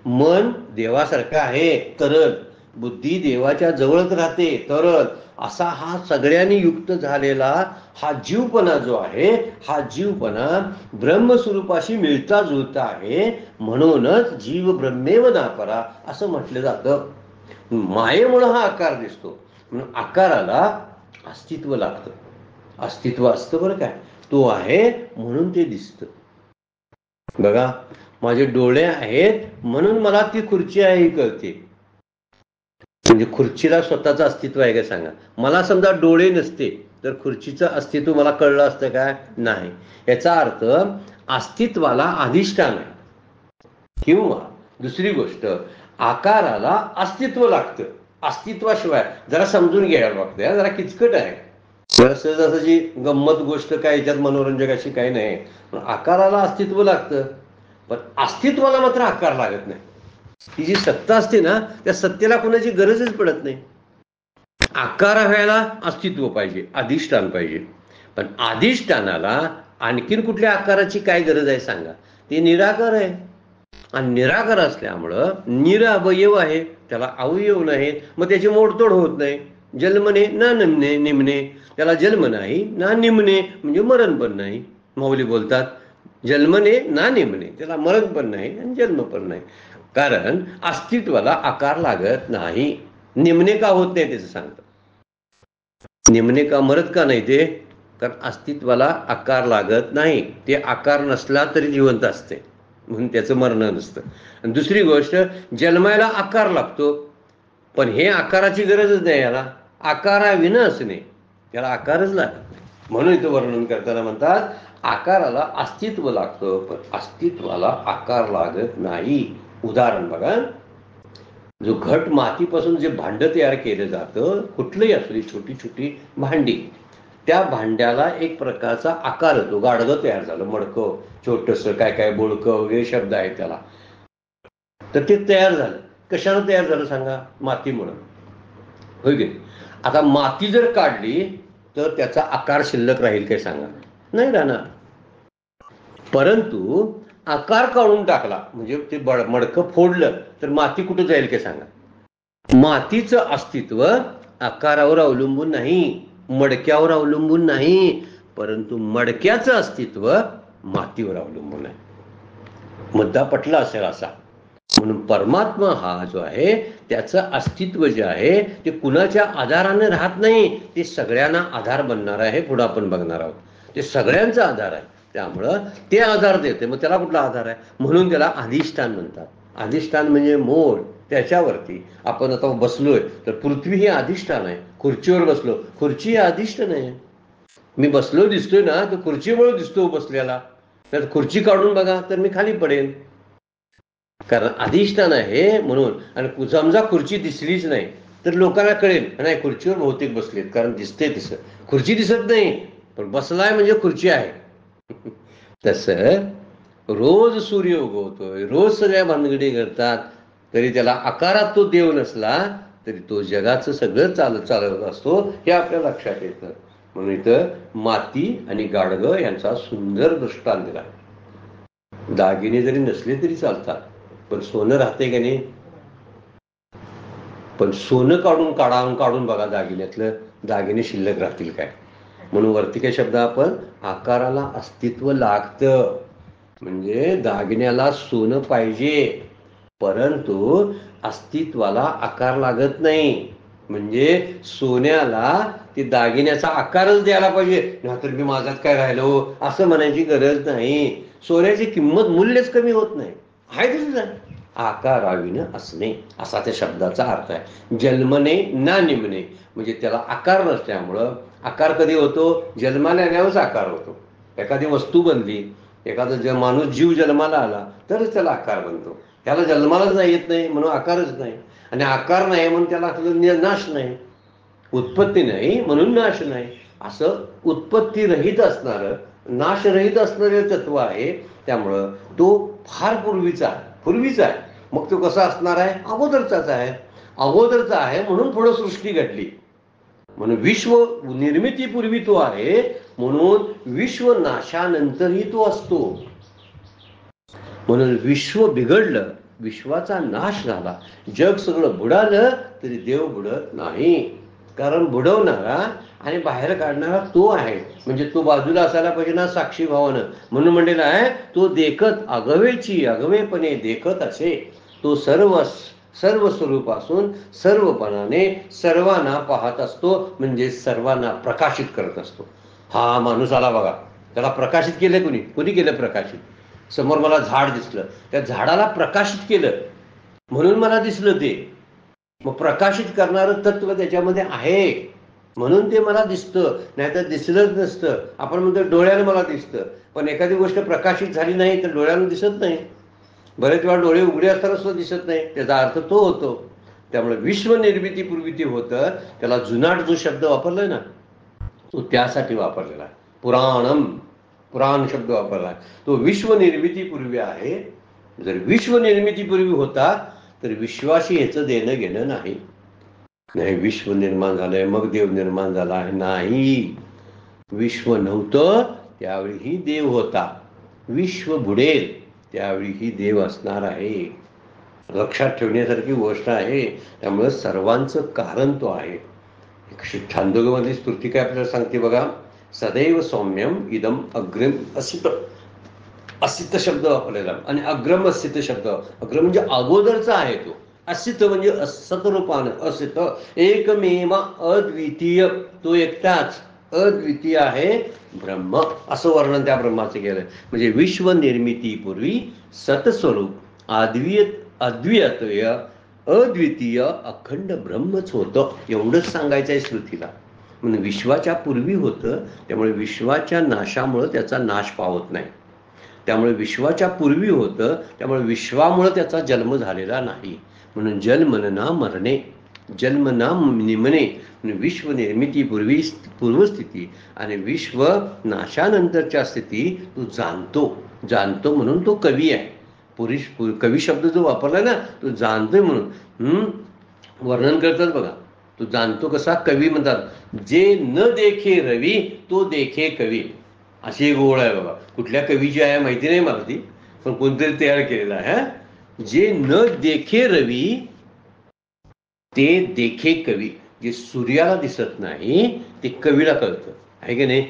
मन देवासारखं आहे तरल, बुद्धी देवाच्या जवळच राहते तरल, असा हा सगळ्यांनी युक्त झालेला हा जीवपणा जो आहे, हा जीवपणा ब्रह्मस्वरूपाशी मिळता जुळता आहे. म्हणूनच जीव ब्रह्मेव नापरा असं म्हटलं जातं. मायेमुळे हा आकार दिसतो. म्हणून आकाराला अस्तित्व लागतं, अस्तित्व असतं बरं काय. तो आहे म्हणून ते दिसतं. बघा, माझे डोळे आहेत म्हणून मला ती खुर्ची आहे ही कळते. म्हणजे खुर्चीला स्वतःचं अस्तित्व आहे का सांगा? मला समजा डोळे नसते तर खुर्चीचं अस्तित्व मला कळलं असतं काय? नाही. याचा अर्थ अस्तित्वाला अधिष्ठान आहे. किंवा दुसरी गोष्ट, आकाराला अस्तित्व लागतं. अस्तित्वाशिवाय जरा समजून घ्यायला लागतं, जरा किचकट आहे. सहजासहजी गंमत गोष्ट काय याच्यात मनोरंजक अशी काही नाही. आकाराला अस्तित्व लागतं, पण अस्तित्वाला मात्र आकार लागत नाही. ती जी सत्ता असते ना, त्या सत्तेला कोणाची गरजच पडत नाही. आकार व्हायला अस्तित्व पाहिजे, अधिष्ठान पाहिजे. पण अधिष्ठानाला आणखीन कुठल्या आकाराची काय गरज आहे सांगा? ते निराकार आहे. आणि निराकार असल्यामुळं निरावयव आहे, त्याला अवयव नाहीत, मग त्याची मोडतोड होत नाही. जन्मने ना निमने, निमने त्याला जन्म नाही ना निमने म्हणजे मरण पण नाही. माऊली बोलतात, जन्मने ना निमने त्याला मरण पण नाही आणि जन्म पण नाही. कारण अस्तित्वाला आकार लागत नाही. निमने का होत नाही त्याचं सांगतात. निमणे का मरत का नाही ते? कारण अस्तित्वाला आकार लागत नाही. ते आकार नसला तरी जिवंत असते, म्हणून त्याचं मरण नसतं. आणि दुसरी गोष्ट, जन्मायला आकार लागतो, पण हे आकाराची गरजच नाही. याला आकाराविना असणे, त्याला आकारच लागत नाही. म्हणून इथं वर्णन करताना म्हणतात आकाराला अस्तित्व लागतं, पण अस्तित्वाला आकार लागत नाही. उदाहरण बघा, जो घट मातीपासून जे भांड तयार केलं जातं, कुठलंही असली छोटी छोटी भांडी, त्या भांड्याला एक प्रकारचा आकार होतो. गाडगं तयार झालं, मडकं, छोटंसं, काय काय बोळकं वगैरे शब्द आहे त्याला. तर ते तयार झालं. कशानं तयार झालं सांगा? मातीमुळं, होय की? आता माती जर काढली तर त्याचा आकार शिल्लक राहील काय सांगा? नाही राहणार. परंतु आकार काढून टाकला म्हणजे ते मडकं फोडलं तर माती कुठं जाईल काय सांगा? मातीचं अस्तित्व आकारावर अवलंबून नाही, मडक्यावर अवलंबून नाही, परंतु मडक्याचं अस्तित्व मातीवर अवलंबून आहे. मुद्दा पटला असेल असा. म्हणून परमात्मा हा जो आहे त्याचं अस्तित्व जे आहे ते कुणाच्या आधाराने राहत नाही, ते सगळ्यांना आधार बनणार आहे. पुढे आपण बघणार आहोत. ते सगळ्यांचा आधार आहे, त्यामुळं ते आधार देते. मग त्याला कुठला आधार आहे? म्हणून त्याला अधिष्ठान म्हणतात. अधिष्ठान म्हणजे मोड. त्याच्यावरती आपण आता बसलोय तर पृथ्वी ही अधिष्ठान आहे. खुर्चीवर बसलो, खुर्ची ही अधिष्ठान आहे. मी बसलो दिसतोय ना, तर खुर्चीमुळे दिसतो बसलेला. तर खुर्ची काढून बघा तर मी खाली पडेन, कारण अधिष्ठान आहे म्हणून. आणि समजा खुर्ची दिसलीच नाही तर लोकांना कळेल नाही खुर्चीवर बहुतेक बसलेत, कारण दिसते दिसत, खुर्ची दिसत नाही पण बसलाय म्हणजे खुर्ची आहे. तसं रोज सूर्य उगवतोय, रोज सगळ्या भानगडी घडतात, तरी त्याला आकारात तो देव नसला तरी तो जगाचं सगळं चालत असतो, हे आपल्या लक्षात येतं. म्हणून इथं माती आणि गाडगं यांचा सुंदर दृष्टांत दिला. दागिने जरी नसले तरी चालतात, पण सोनं राहते का नाही? पण सोनं काढून बघा दागिन्यातलं, दागिने शिल्लक राहतील काय? म्हणून वरती काय शब्द आपण, आकाराला अस्तित्व लागतं. म्हणजे दागिन्याला सोनं पाहिजे, परंतु अस्तित्वाला आकार लागत नाही. म्हणजे सोन्याला ते दागिन्याचा आकारच द्यायला पाहिजे, नाहीतर मी माझ्यात काय राहिलो असं म्हणायची गरज नाही. सोन्याची किंमत, मूल्यच कमी होत नाही, आहे तसंच. आकाराविनं असणे असा त्या शब्दाचा अर्थ आहे. जन्मने ना निमणे, म्हणजे त्याला आकार नसल्यामुळं. आकार कधी होतो? जन्माला आल्यावरच आकार होतो. एखादी वस्तू बनली, एखादा माणूस जीव जन्माला आला तरच त्याला आकार बनतो. त्याला जन्मालाच नाही येत नाही म्हणून आकारच नाही, आणि आकार नाही म्हणून त्याला नाश नाही. उत्पत्ती नाही म्हणून नाश नाही. असं उत्पत्ती रहित असणारं, नाशरहित असणारे तत्व आहे. त्यामुळं तो फार पूर्वीचा आहे. मग तो कसा असणार आहे? अगोदरचाच आहे. अगोदरचा आहे म्हणून पुढं सृष्टी घडली. म्हणून विश्व निर्मितीपूर्वी तो आहे, म्हणून विश्व नाशानंतरही तो असतो. म्हणून विश्व बिघडलं, विश्वाचा नाश झाला, जग सगळं बुडालं तरी देव बुडत नाही. कारण बुडवणारा आणि बाहेर काढणारा तो आहे. म्हणजे तो बाजूला असायला पाहिजे ना, साक्षी भावानं. म्हणून म्हणलेला आहे, तो देखत आगवेची आगवेपणे देखत असे. तो सर्व स्वरूपासून सर्वपणाने सर्वांना पाहत असतो, म्हणजे सर्वांना प्रकाशित करत असतो. हा माणूस आला बघा, त्याला प्रकाशित केलं कुणी केलं प्रकाशित? समोर मला झाड दिसलं, त्या झाडाला प्रकाशित केलं म्हणून मला दिसलं ते. मग प्रकाशित करणारं तत्व त्याच्यामध्ये आहे म्हणून ते मला दिसतं, नाहीतर दिसलंच नसतं. आपण म्हणतो डोळ्यानं मला दिसतं, पण एखादी गोष्ट प्रकाशित झाली नाही तर डोळ्यानं दिसत नाही. बरेच वेळा डोळे उघडे असताना सुद्धा दिसत नाही, त्याचा अर्थ तो होतो. त्यामुळे विश्व निर्मितीपूर्वी ते होतं. त्याला जुनाट जो शब्द वापरलाय ना, तो त्यासाठी वापरलेला आहे. पुराण शब्द वापरला, तो विश्व निर्मितीपूर्वी आहे. जर विश्व निर्मितीपूर्वी होता तर विश्वाशी याचं देणं घेणं नाही. विश्व निर्माण झालंय मग देव निर्माण झाला आहे, नाही. विश्व नव्हतं त्यावेळीही देव होता. विश्व बुडेल त्यावेळीही देव असणार आहे. लक्षात ठेवण्यासारखी गोष्ट आहे. त्यामुळे सर्वांचं कारण तो आहे. छांदोग्यामधली स्तुती काय आपल्याला सांगते बघा, सदैव सौम्यम इदम अग्रिम असित. असित शब्द वापरलेला, आणि अग्रम असित शब्द. अग्रम म्हणजे अगोदरचा आहे तो, असित म्हणजे सतरूपानं, असित एकमेव अद्वितीय, तो एकटाच अद्वितीय आहे ब्रह्म, असं वर्णन त्या ब्रह्माचं केलंय. म्हणजे विश्व निर्मितीपूर्वी सतस्वरूप अद्वितीय अद्वितीय अखंड ब्रह्मच होतं, एवढंच सांगायचं आहे श्रुतीला. म्हणून विश्वाच्या पूर्वी होतं, त्यामुळे विश्वाच्या नाशामुळं त्याचा नाश पावत नाही. त्यामुळे विश्वाच्या पूर्वी होतं, त्यामुळे विश्वामुळं त्याचा जन्म झालेला नाही. म्हणून जन्म ना मरणे, जन्म ना निमणे, विश्व निर्मितीपूर्वी पूर्वस्थिती आणि विश्व नाशानंतरच्या स्थिती तो जाणतो म्हणून तो कवी आहे. कवी शब्द जो वापरला ना, तो जाणतोय म्हणून वर्णन करतात बघा. तो जाणतो कसा, कवी म्हणतात, जे न देखे रवी तो देखे कवी, अशी एक ओळ आहे बाबा. कुठल्या कवीची आहे माहिती नाही मला ती, पण कोणतरी तयार केलेला आहे. जे न देखे रवी ते देखे कवी. जे सूर्याला दिसत नाही ते कवीला कळतं, आहे की नाही.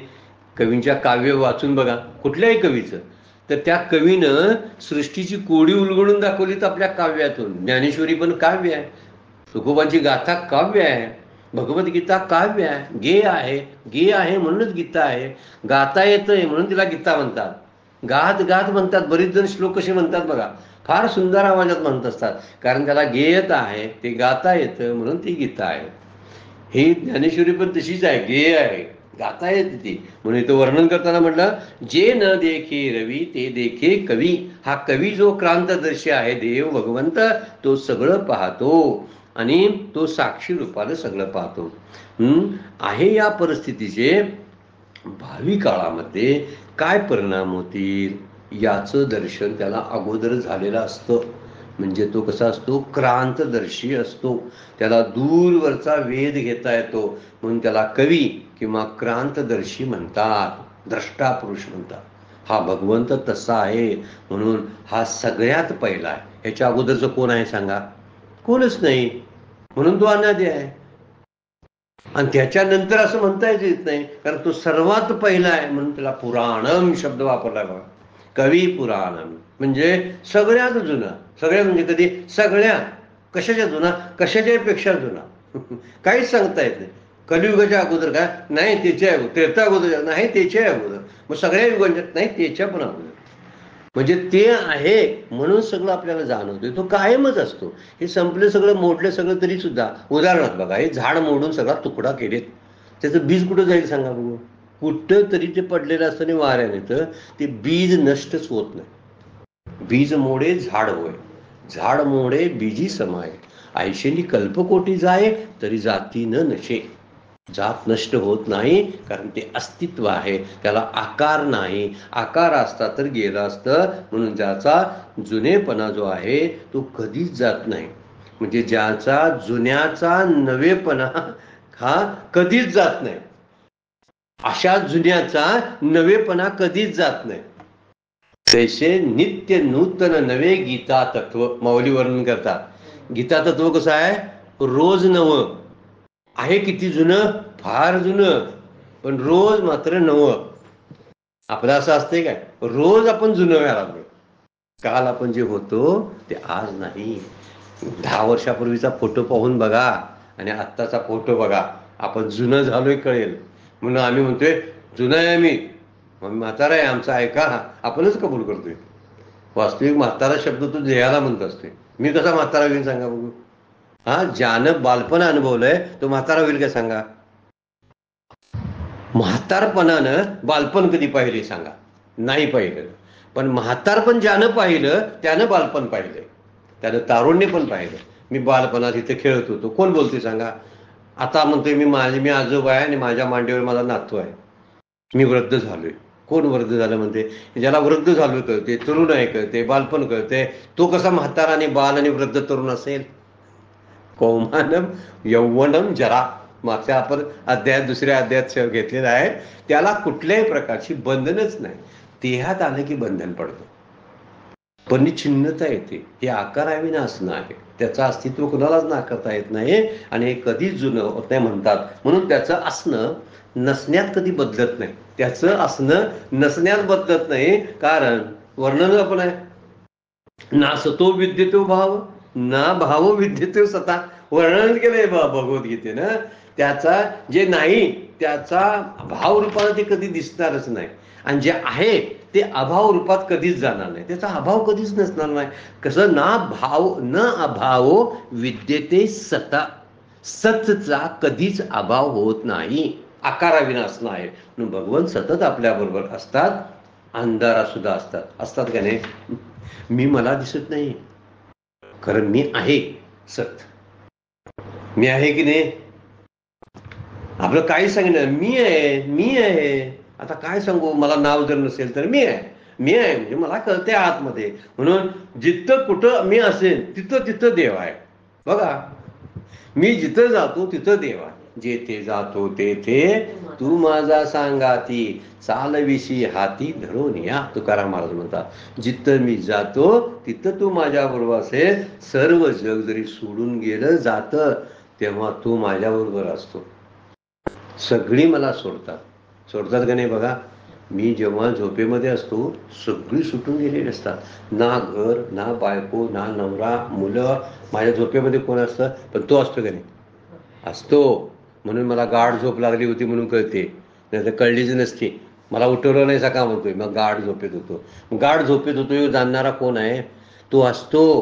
कवींच्या काव्य वाचून बघा, कुठल्याही कवीचं, तर त्या कवीनं सृष्टीची कोडी उलगडून दाखवली तर आपल्या काव्यातून. ज्ञानेश्वरी पण काव्य आहे, तुकोबांची गाथा काव्य आहे, भगवद्गीता काव्य आहे, गे आहे म्हणूनच गीता आहे. गाता येतंय म्हणून तिला गीता म्हणतात. गात म्हणतात. बरीच जण श्लोक कसे म्हणतात बघा, फार सुंदर आवाजात म्हणत असतात, कारण त्याला गेयत आहे, ते गाता येतं म्हणून ती गीता आहे. ही ज्ञानेश्वरी पण तशीच आहे, गेय आहे, गाता येते ती. म्हणून इथं वर्णन करताना म्हटलं, जे न देखे रवी ते देखे कवी. हा कवी जो क्रांतदर्शी आहे, देव भगवंत, तो सगळं पाहतो आणि तो साक्षी रूपाने सगळं पाहतो. आहे या परिस्थितीचे भावी काळामध्ये काय परिणाम होतील याचं दर्शन त्याला अगोदर झालेलं असतं. म्हणजे तो कसा असतो, क्रांतदर्शी असतो, त्याला दूरवरचा वेध घेता येतो, म्हणून त्याला कवी किंवा क्रांतदर्शी म्हणतात, द्रष्टा पुरुष म्हणतात. हा भगवंत तसा आहे, म्हणून हा सगळ्यात पहिला आहे. ह्याच्या अगोदरचं कोण आहे सांगा, कोणच नाही, म्हणून तो अनादी आहे. आणि त्याच्यानंतर असं म्हणता येत नाही, कारण तो सर्वात पहिला आहे, म्हणून त्याला पुराणम शब्द वापरला बघा. कवी पुराणम म्हणजे सगळ्यात जुना. सगळ्या म्हणजे कधी, सगळ्या कशाच्या जुना, कशाच्या पेक्षा जुना. काहीच सांगता येत नाही. कलियुगाच्या अगोदर काय नाही, त्याच्या अगोदर, त्रेता अगोदर नाही, त्याच्या अगोदर, मग सगळ्या युगांच्या नाही, त्याच्या पण अगोदर. म्हणजे ते आहे म्हणून सगळं आपल्याला जाणवतोय, तो कायमच असतो. हे संपलं सगळं, मोडलं सगळं तरी सुद्धा. उदाहरणार्थ बघा, हे झाड मोडून सगळा तुकडा केलेत, त्याचं बीज कुठं जाईल सांगा बघू. कुठं तरी ते पडलेलं असतं आणि वाऱ्याने तर ते बीज नष्टच होत नाही. बीज मोडे झाड होय, झाड मोडे बीजी समाय, ऐशेनी कल्पकोटी जाय तरी जाती न नशे. जात नष्ट होत नाही, कारण ते अस्तित्व आहे, त्याला आकार नाही. आकार असता तर गेला असतं. म्हणून ज्याचा जुनेपणा जो आहे तो कधीच जात नाही. म्हणजे ज्याचा जुन्याचा नवेपणा हा कधीच जात नाही, अशा जुन्याचा नवेपणा कधीच जात नाही. तैसे नित्य नूतन नवे गीता तत्व माऊली वर्णन करतात. गीता तत्व कसं आहे, रोज नवं आहे. किती जुनं, फार जुनं, पण रोज मात्र नवं. आपलं असं असते काय, रोज आपण जुनं व्हायला लागलो. काल आपण जे होतो ते आज नाही. 10 वर्षापूर्वीचा फोटो पाहून बघा आणि आत्ताचा फोटो बघा, आपण जुनं झालोय कळेल. म्हणून आम्ही म्हणतोय जुनं आहे आम्ही, मग म्हातारा आहे आमचा, ऐका, आपणच कबूल करतोय. वास्तविक म्हातारा शब्द तो देहाला म्हणत असतोय. मी कसा म्हातारा होईल सांगा बघू. हा, ज्यानं बालपण अनुभवलंय तो म्हातारा होईल का सांगा. म्हातारपणानं बालपण कधी पाहिले सांगा, नाही पाहिलं. पण म्हातारपण ज्यानं पाहिलं त्यानं बालपण पाहिलंय, त्यानं तारुण्य पण पाहिलं. मी बालपणात इथे खेळत होतो, कोण बोलतोय सांगा. आता म्हणतोय मी आजोबा आहे आणि माझ्या मांडीवर माझा नातू आहे, मी वृद्ध झालोय. कोण वृद्ध झालं म्हणते, ज्याला वृद्ध झालो कळते, तरुण आहे कळते, बालपण कळते. तो कसा म्हातारा आणि बाल आणि वृद्ध तरुण असेल. कौमानम यौवनम जरा, मागच्या आपण अध्यायात, दुसऱ्या अध्यायात घेतलेला आहे. त्याला कुठल्याही प्रकारची बंधनच नाही. देहात आलं की बंधन पडतं, परिच्छिन्नता येते. हे आकाराविना असणं आहे, त्याचं अस्तित्व कुणालाच नाकारता येत नाही आणि हे कधीच जुनं होत नाही म्हणतात. म्हणून त्याचं असणं नसण्यात कधी बदलत नाही, त्याचं असणं नसण्यात बदलत नाही. कारण वर्णन आपण आहे, नासतो विद्यतो भाव, ना भाव विद्यते सता वर्णन केलंय भगवद्गीतेनं. त्याचा जे नाही त्याचा भाव रूपाने ते कधी दिसणारच नाही, आणि जे आहे ते अभाव रूपात कधीच जाणार नाही, त्याचा अभाव कधीच नसणार नाही. कसं ना भाव न अभाव विद्यते सता, सतचा कधीच अभाव होत नाही, आकाराविनाश नाही. म्हणून भगवान सतत आपल्या बरोबर असतात, अंधारात सुद्धा असतात का नाही. मी मला दिसत नाही, कारण मी आहे सत. मी आहे की नाही, आपलं काही सांगणार मी आहे. आता काय सांगू, मला नाव जर नसेल तर मी आहे म्हणजे मला कळते आतमध्ये. म्हणून जिथं कुठं मी असेल तिथं देव आहे. बघा, मी जिथं जातो तिथं देव आहे. जेथे जातो तेथे तू माझा सांगाती, चालविशी हाती धरून या, तुकाराम महाराज म्हणतात. जिथं मी जातो तिथं तू माझ्या बरोबर असेल. सर्व जग जरी सोडून गेलं जातं तेव्हा तू माझ्या बरोबर असतो. सगळी मला सोडतात का नाही. बघा, मी जेव्हा झोपेमध्ये असतो सगळी सुटून गेलेली असतात, ना घर ना बायको ना नवरा मुलं. माझ्या झोपेमध्ये कोण असतं, पण तो असतो का नाही, असतो. म्हणून मला गाढ झोप लागली होती म्हणून कळते, नाही तर कळलीच नसती. मला उठवलं नाही सका म्हणतोय, मग गाढ झोपेत होतो जाणणारा कोण आहे, तो असतो.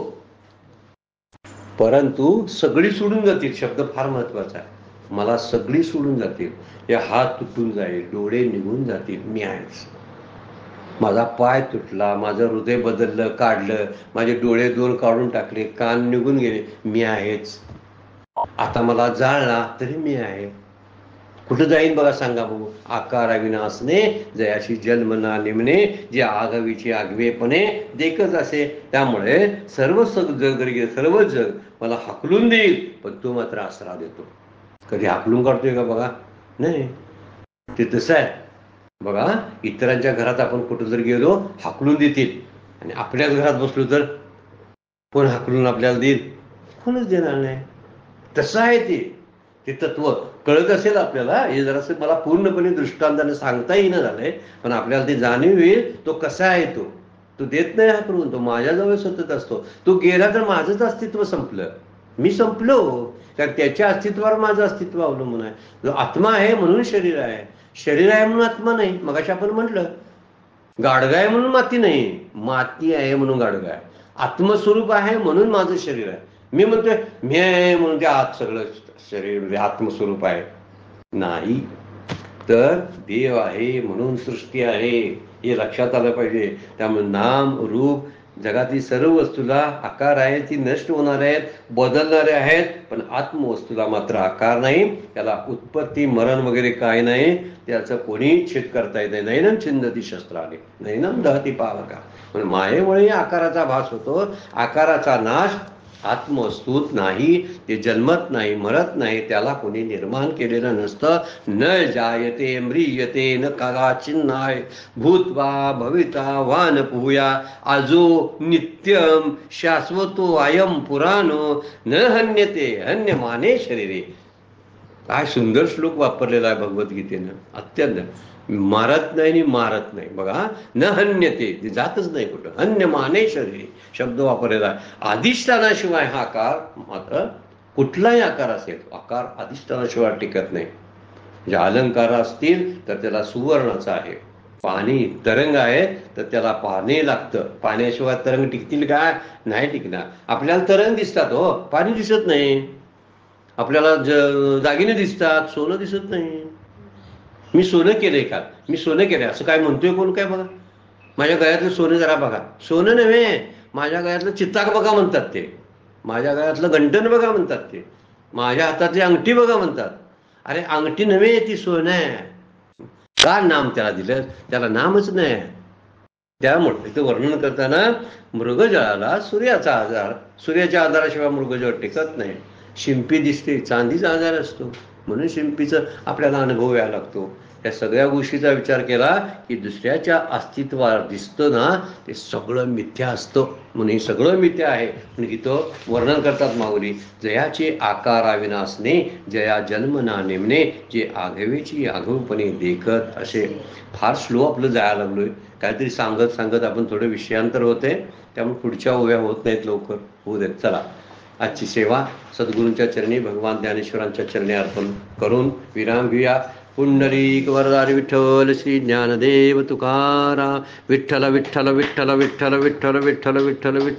परंतु सगळी सोडून जातील, शब्द फार महत्वाचा आहे. मला सगळी सोडून जातील, या हात तुटून जाईल, डोळे निघून जातील, मी आहेच. माझा पाय तुटला, माझं हृदय बदललं काढलं, माझे डोळे 2 काढून टाकले, कान निघून गेले, मी आहेच. आता मला जाळला तरी मी आहे. कुठं जाईन बघा, सांगा बघू. आकारा विनाशने जयाशी जन्मना निमणे, जे आगवीची आगवेपणे देखच असे. त्यामुळे सर्व सर्व जग मला हाकलून देईल, पण तो मात्र आसरा देतो. कधी हाकलून काढतोय का बघा, नाही. ते तसं आहे बघा. इतरांच्या घरात आपण कुठं जर गेलो हाकलून देतील, आणि आपल्याच घरात बसलो तर कोण हाकलून आपल्याला देईल, कोणच देणार नाही. तसं आहे ते तत्व. कळत असेल आपल्याला, हे जरासं मला पूर्णपणे दृष्टांताने सांगता येईना झालंय, पण आपल्याला ते जाणीव येईल. तो कसा आहे, तो देत नाही हाकलून, तो माझ्याजवळ सतत असतो. तो गेला तर माझंच अस्तित्व संपलं, मी संपलो, कारण त्याच्या अस्तित्वावर माझं अस्तित्व अवलंबून आहे. जो आत्मा आहे म्हणून शरीर आहे, शरीर आहे म्हणून आत्मा नाही. मगाशी आपण म्हटलं, गाडगा आहे म्हणून माती नाही, माती आहे म्हणून गाडगा आहे. आत्मस्वरूप आहे म्हणून माझं शरीर आहे. मी म्हणतोय मी आहे म्हणून ते आत सगळं शरीर आत्मस्वरूप आहे, नाही. तर देव आहे म्हणून सृष्टी आहे, हे लक्षात आलं पाहिजे. त्यामुळे नाम रूप जगातील सर्व वस्तूला आकार आहे, ती नष्ट होणार आहेत, बदलणारे आहेत, पण आत्मवस्तूला मात्र आकार नाही. त्याला उत्पत्ती मरण वगैरे काय नाही, त्याचं कोणी छेद करता येत नाही. नैनम छिंदती शस्त्राने नैनम दहती पावका. म्हणजे मायेमुळे आकाराचा भास होतो. आकाराचा नाश आत्मवस्तूत नाही, ते जन्मत नाही मरत नाही, त्याला कोणी निर्माण केलेलं नसतं. न जायते म्रियते न कदाचिन्नाय भूत्वा भविता वा न पूया आजो नित्यम शाश्वतो अयम पुराणो न हन्यते हन्यमाने शरीरे. काय सुंदर श्लोक वापरलेला आहे भगवद्गीतेनं, अत्यंत. मारत नाही आणि मारत नाही. बघा, न हन्यते, ते जातच नाही कुठं. हन्यमाने शरीरे शब्द वापरलेला आहे. अधिष्ठानाशिवाय हा आकार, मात्र कुठलाही आकार असेल, आकार अधिष्ठानाशिवाय टिकत नाही. जे अलंकार असतील तर त्याला सुवर्णाचा आहे. पाणी तरंग आहे तर त्याला पाणी लागतं, पाण्याशिवाय तरंग टिकतील काय, नाही टिकणार. आपल्याला तरंग दिसतात हो, पाणी दिसत नाही. आपल्याला दागिने दिसतात, सोनं दिसत नाही. मी सोनं केलंय का, मी सोनं केलंय असं काय म्हणतोय कोण, काय बघा. माझ्या गळ्यातलं सोनं जरा बघा, सोनं नव्हे, माझ्या गळ्यातलं चित्ताक बघा म्हणतात ते, माझ्या गळ्यातलं गंटन बघा म्हणतात ते, माझ्या हातातली अंगठी बघा म्हणतात. अरे अंगठी नव्हे, ती सोनं आहे. का नाम त्याला दिलं, त्याला नामच नाही. त्यामुळे इथं वर्णन करताना मृगजळाला सूर्याचा आधार, सूर्याच्या आधाराशिवाय मृगजळ टिकत नाही. शिंपी दिसते, चांदीचा आधार असतो, म्हणून शिंपीचं आपल्याला अनुभव यायला लागतो. त्या सगळ्या गोष्टीचा विचार केला की दुसऱ्याच्या अस्तित्वावर दिसतं ना ते सगळं मिथ्या असतं, म्हणून हे सगळं मिथ्या आहे. म्हणून इथं वर्णन करतात माऊली, जयाचे आकाराविनासने जया जन्म ना नेमणे, जे आघवेची आघवपणे देखत. असे फार स्लो आपलं जायला लागलोय, काहीतरी सांगत सांगत आपण थोडं विषयांतर होते, त्यामुळे पुढच्या ओव्या होत नाहीत लवकर, होऊ देत. चला, आजची सेवा सद्गुरूंच्या चरणी, भगवान ज्ञानेश्वरांच्या चरणी अर्पण करून विराम घेऊया. पुंडलिक वरदारी विठ्ठल श्री ज्ञानदेव तुकाराम. विठ्ठल विठ्ठल विठ्ठल विठ्ठल विठ्ठल विठ्ठल विठ्ठल विठ्ठल.